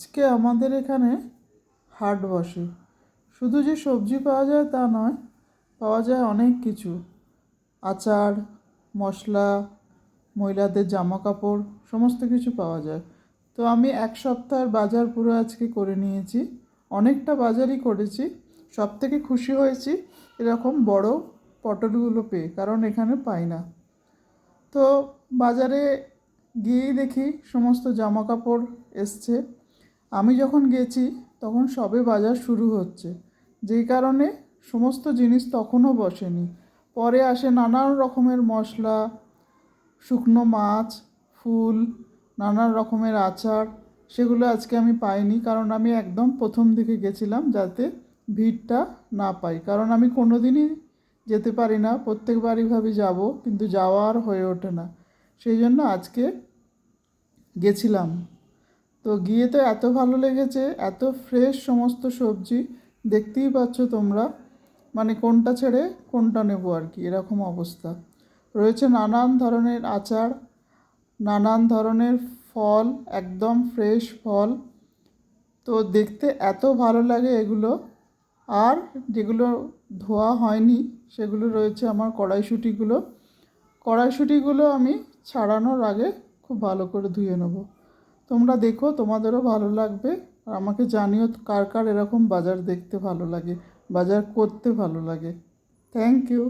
আজকে আমাদের এখানে হাট বসে। শুধু যে সবজি পাওয়া যায় তা নয়, পাওয়া যায় অনেক কিছু। আচার, মশলা, মহিলাদের জামা কাপড় সমস্ত কিছু পাওয়া যায়। তো আমি এক সপ্তাহের বাজার পুরো আজকে করে নিয়েছি। অনেকটা বাজারই করেছি। সবথেকে খুশি হয়েছি এরকম বড় পটলগুলো পেয়ে, কারণ এখানে পাই না। তো বাজারে গিয়েই দেখি সমস্ত জামা কাপড় এসছে। আমি যখন গেছি তখন সবে বাজার শুরু হচ্ছে, যেই কারণে সমস্ত জিনিস তখনও বসেনি। পরে আসে নানান রকমের মশলা, শুকনো মাছ, ফুল, নানান রকমের আচার। সেগুলো আজকে আমি পাইনি, কারণ আমি একদম প্রথম দিকে গেছিলাম, যাতে ভিড়টা না পাই। কারণ আমি কোনো দিনই যেতে পারি না, প্রত্যেকবারই ভাবি যাব, কিন্তু যাওয়া আর হয়ে ওঠে না। সেই জন্য আজকে গেছিলাম। তো গিয়ে তো এত ভালো লেগেছে, এত ফ্রেশ সমস্ত সবজি, দেখতেই পাচ্ছ তোমরা। মানে কোনটা ছেড়ে কোনটা নেবো আর কি, এরকম অবস্থা। রয়েছে নানান ধরনের আচার, নানান ধরনের ফল, একদম ফ্রেশ ফল। তো দেখতে এত ভালো লাগে এগুলো। আর যেগুলো ধোয়া হয়নি সেগুলো রয়েছে আমার কড়াইশুঁটিগুলো। কড়াইশুঁটিগুলো আমি ছাড়ানোর আগে খুব ভালো করে ধুয়ে নেব। তোমরা দেখো, তোমাদেরও ভালো লাগবে। আর আমাকে জানিও কার কার এরকম বাজার দেখতে ভালো লাগে, বাজার করতে ভালো লাগে। Thank you.